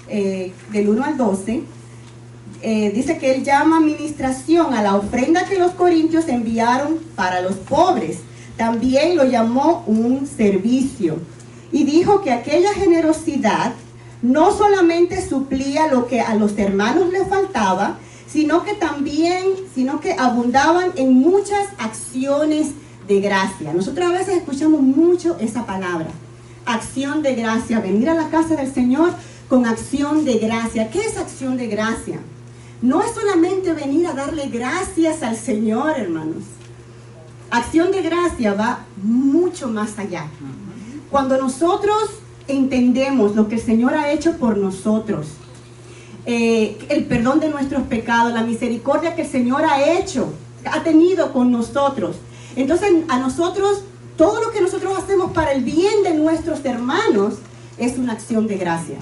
del 1 al 12. Dice que él llama ministración a la ofrenda que los corintios enviaron para los pobres. También lo llamó un servicio. Y dijo que aquella generosidad no solamente suplía lo que a los hermanos les faltaba, sino que abundaban en muchas acciones de gracia. Nosotros a veces escuchamos mucho esa palabra, acción de gracia, venir a la casa del Señor con acción de gracia. ¿Qué es acción de gracia? No es solamente venir a darle gracias al Señor, hermanos. Acción de gracia va mucho más allá. Cuando nosotros entendemos lo que el Señor ha hecho por nosotros, el perdón de nuestros pecados, la misericordia que el Señor ha tenido con nosotros, entonces a nosotros, todo lo que nosotros hacemos para el bien de nuestros hermanos es una acción de gracia.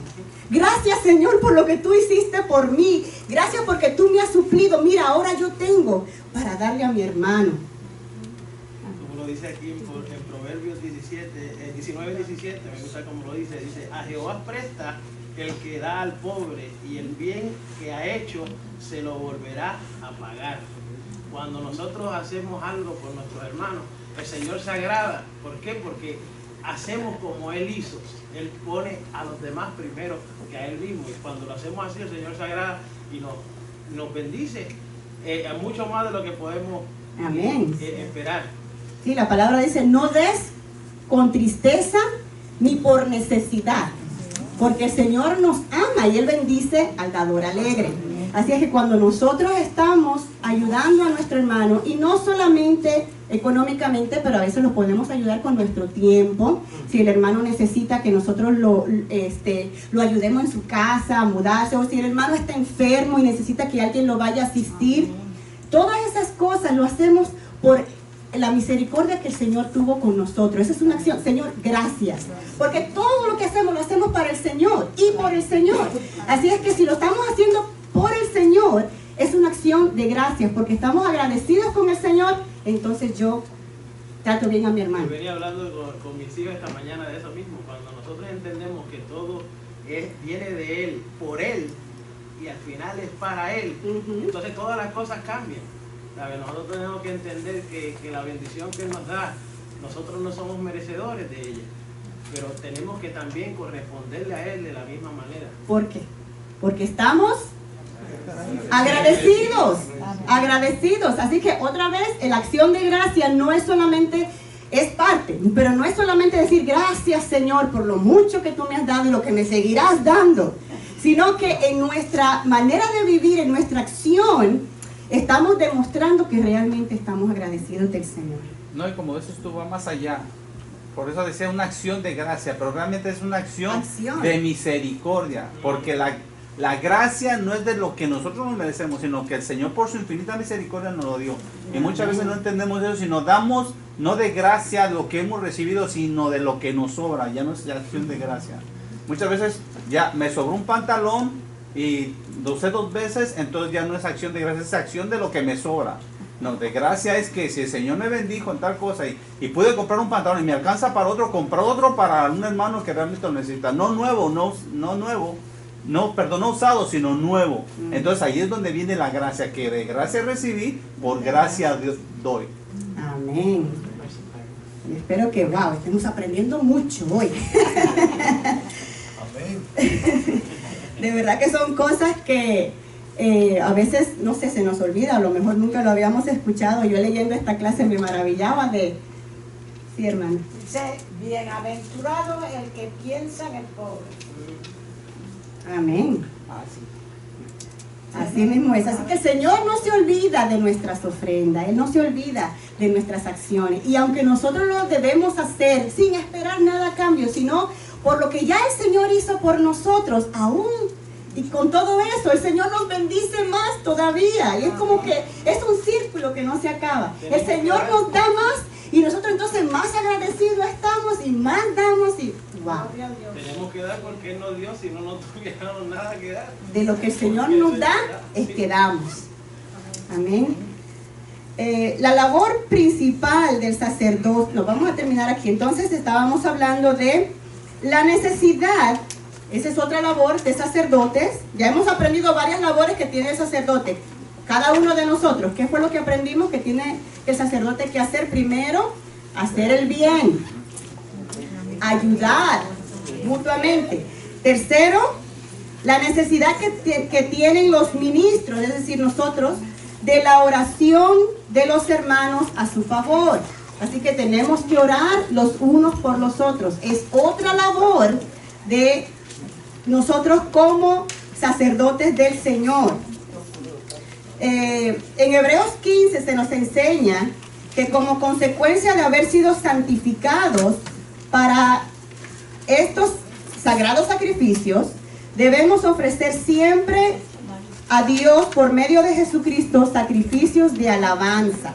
Gracias, Señor, por lo que tú hiciste por mí. Gracias porque tú me has suplido. Mira, ahora yo tengo para darle a mi hermano. Como lo dice aquí en Proverbios 19:17, me gusta como lo dice. Dice, a Jehová presta el que da al pobre, y el bien que ha hecho se lo volverá a pagar. Cuando nosotros hacemos algo por nuestros hermanos, el Señor se agrada. ¿Por qué? Porque hacemos como Él hizo. Él pone a los demás primero que a Él mismo. Y cuando lo hacemos así, el Señor se agrada y nos bendice mucho más de lo que podemos esperar. Sí, la palabra dice, no des con tristeza ni por necesidad, porque el Señor nos ama y Él bendice al dador alegre. Así es que cuando nosotros estamos ayudando a nuestro hermano, y no solamente económicamente, pero a veces lo podemos ayudar con nuestro tiempo. Si el hermano necesita que nosotros lo ayudemos en su casa a mudarse, o si el hermano está enfermo y necesita que alguien lo vaya a asistir, todas esas cosas lo hacemos por la misericordia que el Señor tuvo con nosotros. Esa es una acción. Señor, gracias, porque todo lo que hacemos lo hacemos para el Señor y por el Señor. Así es que si lo estamos haciendo por el Señor, es una acción de gracias, porque estamos agradecidos con el Señor. Entonces yo trato bien a mi hermano. Yo venía hablando con mis hijos esta mañana de eso mismo. Cuando nosotros entendemos que todo viene de Él, por Él, y al final es para Él, entonces todas las cosas cambian. ¿Sabe? Nosotros tenemos que entender que la bendición que Él nos da, nosotros no somos merecedores de ella, pero tenemos que también corresponderle a Él de la misma manera. ¿Por qué? Porque estamos agradecidos, agradecidos. Así que otra vez, la acción de gracia no es solamente, es parte, pero no es solamente decir gracias, Señor, por lo mucho que tú me has dado y lo que me seguirás dando, sino que en nuestra manera de vivir, en nuestra acción, estamos demostrando que realmente estamos agradecidos del Señor. No, y como eso estuvo más allá. Por eso decía una acción de gracia, pero realmente es una acción de misericordia, porque la gracia no es de lo que nosotros nos merecemos, sino que el Señor por su infinita misericordia nos lo dio. Y muchas veces no entendemos eso, sino damos no de gracia lo que hemos recibido, sino de lo que nos sobra. Ya no es acción de gracia. Muchas veces ya me sobró un pantalón y lo usé 2 veces, entonces ya no es acción de gracia, es acción de lo que me sobra. No, de gracia es que si el Señor me bendijo en tal cosa y pude comprar un pantalón y me alcanza para otro, comprar otro para un hermano que realmente lo necesita. No nuevo, no usado, sino nuevo. Entonces ahí es donde viene la gracia, que de gracia recibí, por gracia a Dios doy. Amén. Y espero que, estemos aprendiendo mucho hoy. Amén. De verdad que son cosas que a veces, no sé, se nos olvida, a lo mejor nunca lo habíamos escuchado. Yo leyendo esta clase me maravillaba de... Sí, hermano. Dice, bienaventurado el que piensa en el pobre. Amén. Así mismo es. Así que el Señor no se olvida de nuestras ofrendas, Él no se olvida de nuestras acciones. Y aunque nosotros lo debemos hacer sin esperar nada a cambio, sino por lo que ya el Señor hizo por nosotros, aún y con todo eso, el Señor nos bendice más todavía. Y es como que es un círculo que no se acaba. El Señor nos da más y nosotros entonces más agradecidos estamos y más damos y wow. Tenemos que dar porque Él nos dio, si no, no tuviéramos nada que dar. De lo que el Señor nos da es que damos. Amén. La labor principal del sacerdote, lo vamos a terminar aquí. Entonces estábamos hablando de la necesidad, esa es otra labor de sacerdotes. Ya hemos aprendido varias labores que tiene el sacerdote, cada uno de nosotros. ¿Qué fue lo que aprendimos que tiene el sacerdote que hacer? Primero, hacer el bien, ayudar mutuamente. Tercero, la necesidad que tienen los ministros, es decir, nosotros, de la oración de los hermanos a su favor. Así que tenemos que orar los unos por los otros. Es otra labor de nosotros como sacerdotes del Señor. En Hebreos 15 se nos enseña que como consecuencia de haber sido santificados para estos sagrados sacrificios, debemos ofrecer siempre a Dios por medio de Jesucristo sacrificios de alabanza,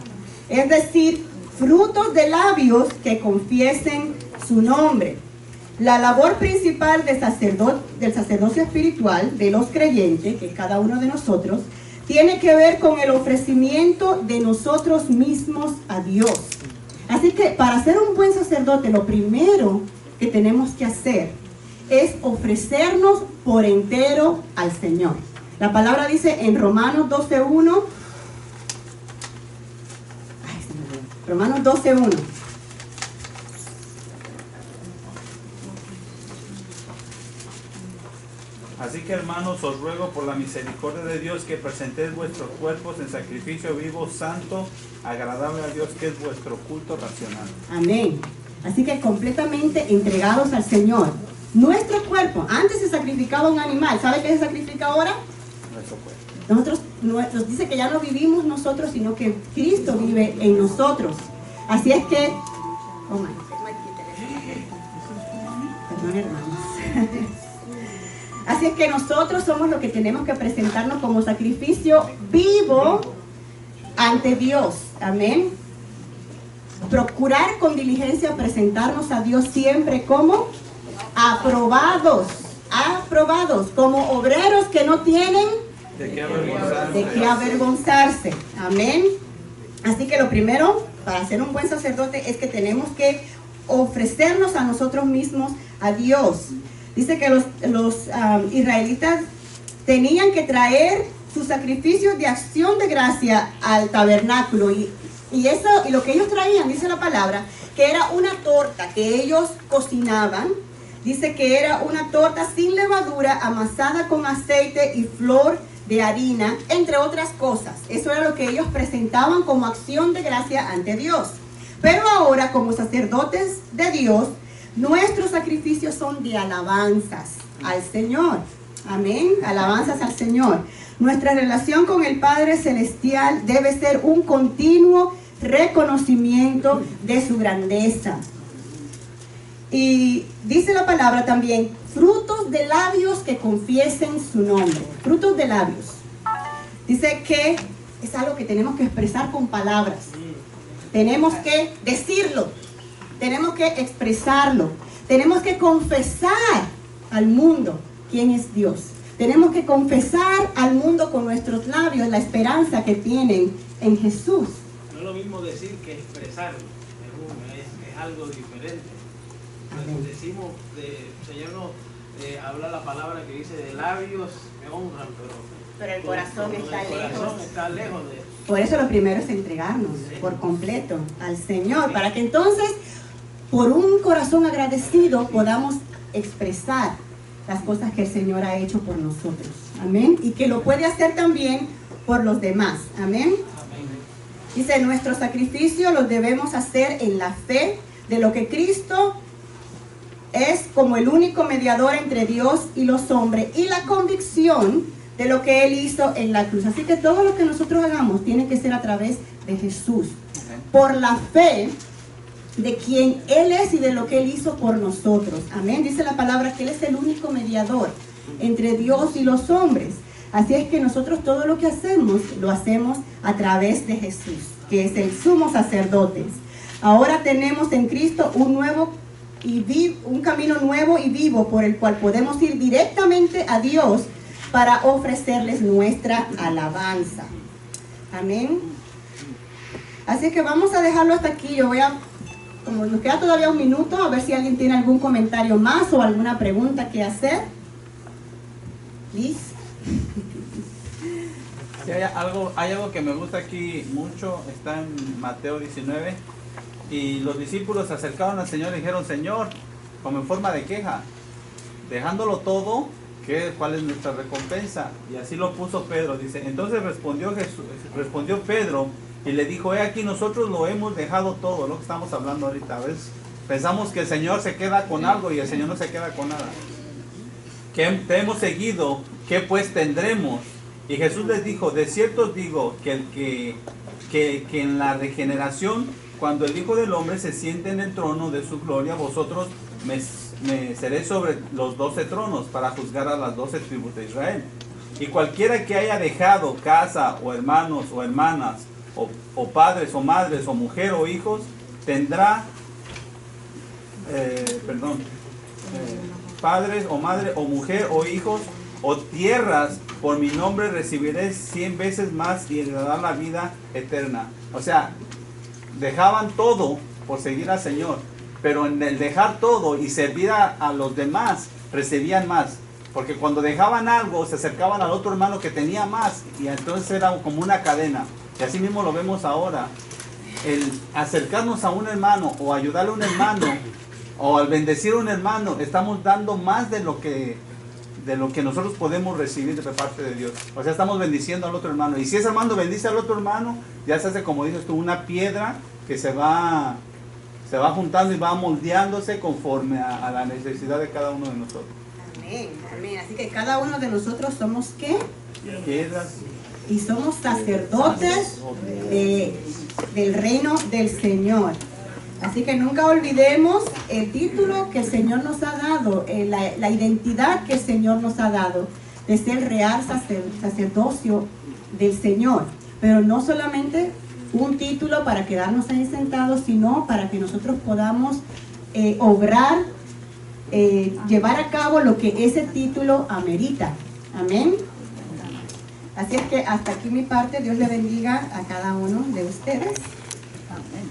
es decir, frutos de labios que confiesen su nombre. La labor principal del sacerdocio espiritual de los creyentes, que es cada uno de nosotros, tiene que ver con el ofrecimiento de nosotros mismos a Dios. Así que para ser un buen sacerdote, lo primero que tenemos que hacer es ofrecernos por entero al Señor. La palabra dice en Romanos 12:1, Romanos 12:1. Así que, hermanos, os ruego por la misericordia de Dios que presentéis vuestros cuerpos en sacrificio vivo, santo, agradable a Dios, que es vuestro culto racional. Amén. Así que completamente entregados al Señor. Nuestro cuerpo, antes se sacrificaba un animal. ¿Sabe qué se sacrifica ahora? Nuestro cuerpo. Nosotros, nos dice que ya no vivimos nosotros, sino que Cristo vive en nosotros. Así es que... Oh my. Perdón, hermanos. Así es que nosotros somos los que tenemos que presentarnos como sacrificio vivo ante Dios. Amén. Procurar con diligencia presentarnos a Dios siempre como aprobados, como obreros que no tienen de qué avergonzarse. Amén. Así que lo primero para ser un buen sacerdote es que tenemos que ofrecernos a nosotros mismos a Dios. Dice que los israelitas tenían que traer sus sacrificios de acción de gracia al tabernáculo y lo que ellos traían, dice la palabra, que era una torta que ellos cocinaban. Dice que era una torta sin levadura, amasada con aceite y flor de harina, entre otras cosas. Eso era lo que ellos presentaban como acción de gracia ante Dios. Pero ahora, como sacerdotes de Dios, nuestros sacrificios son de alabanzas al Señor. Amén. Alabanzas al Señor. Nuestra relación con el Padre Celestial debe ser un continuo reconocimiento de su grandeza. Y dice la palabra también, frutos de labios que confiesen su nombre. Frutos de labios. Dice que es algo que tenemos que expresar con palabras. Tenemos que decirlo. Tenemos que expresarlo. Tenemos que confesar al mundo quién es Dios. Tenemos que confesar al mundo con nuestros labios la esperanza que tienen en Jesús. No es lo mismo decir que expresarlo. Es algo diferente. Decimos, el Señor nos habla la palabra que dice de labios me honran, pero el corazón está lejos. El corazón está lejos de... Por eso lo primero es entregarnos por completo al Señor, para que entonces por un corazón agradecido podamos expresar las cosas que el Señor ha hecho por nosotros. Amén. Y que lo puede hacer también por los demás. Amén. Dice, nuestro sacrificio lo debemos hacer en la fe de lo que Cristo es como el único mediador entre Dios y los hombres, y la convicción de lo que Él hizo en la cruz. Así que todo lo que nosotros hagamos tiene que ser a través de Jesús, por la fe de quien Él es y de lo que Él hizo por nosotros. Amén. Dice la palabra que Él es el único mediador entre Dios y los hombres. Así es que nosotros todo lo que hacemos, lo hacemos a través de Jesús, que es el sumo sacerdote. Ahora tenemos en Cristo un camino nuevo y vivo por el cual podemos ir directamente a Dios para ofrecerles nuestra alabanza. Amén. Así que vamos a dejarlo hasta aquí. Yo voy a, como nos queda todavía un minuto, a ver si alguien tiene algún comentario más o alguna pregunta que hacer. Liz. Sí, hay algo que me gusta aquí mucho, está en Mateo 19, y los discípulos se acercaron al Señor y dijeron: Señor, como en forma de queja, dejándolo todo, ¿cuál es nuestra recompensa? Y así lo puso Pedro, dice. Entonces respondió Pedro y le dijo: he aquí, nosotros lo hemos dejado todo, lo que estamos hablando ahorita. ¿Ves? Pensamos que el Señor se queda con algo y el Señor no se queda con nada. Que te hemos seguido, ¿qué pues tendremos? Y Jesús les dijo: de cierto os digo que en la regeneración, cuando el Hijo del Hombre se siente en el trono de su gloria, vosotros me seré sobre los 12 tronos para juzgar a las 12 tribus de Israel. Y cualquiera que haya dejado casa o hermanos o hermanas o padres o madres o mujer o hijos tendrá padres o madre o mujer o hijos o tierras por mi nombre, recibiré 100 veces más y heredará la vida eterna. O sea, dejaban todo por seguir al Señor, pero en el dejar todo y servir a los demás, recibían más. Porque cuando dejaban algo, se acercaban al otro hermano que tenía más, y entonces era como una cadena. Y así mismo lo vemos ahora. El acercarnos a un hermano, o ayudarle a un hermano, o al bendecir a un hermano, estamos dando más de lo que nosotros podemos recibir de parte de Dios. O sea, estamos bendiciendo al otro hermano. Y si ese hermano bendice al otro hermano, ya se hace, como dices tú, una piedra que se va juntando y va moldeándose conforme a la necesidad de cada uno de nosotros. Amén, amén. Así que cada uno de nosotros somos ¿qué? Piedras. Y somos sacerdotes del reino del Señor. Así que nunca olvidemos el título que el Señor nos ha dado, la identidad que el Señor nos ha dado, de ser real sacerdocio del Señor. Pero no solamente un título para quedarnos ahí sentados, sino para que nosotros podamos obrar, llevar a cabo lo que ese título amerita. Amén. Así es que hasta aquí mi parte. Dios le bendiga a cada uno de ustedes. Amén.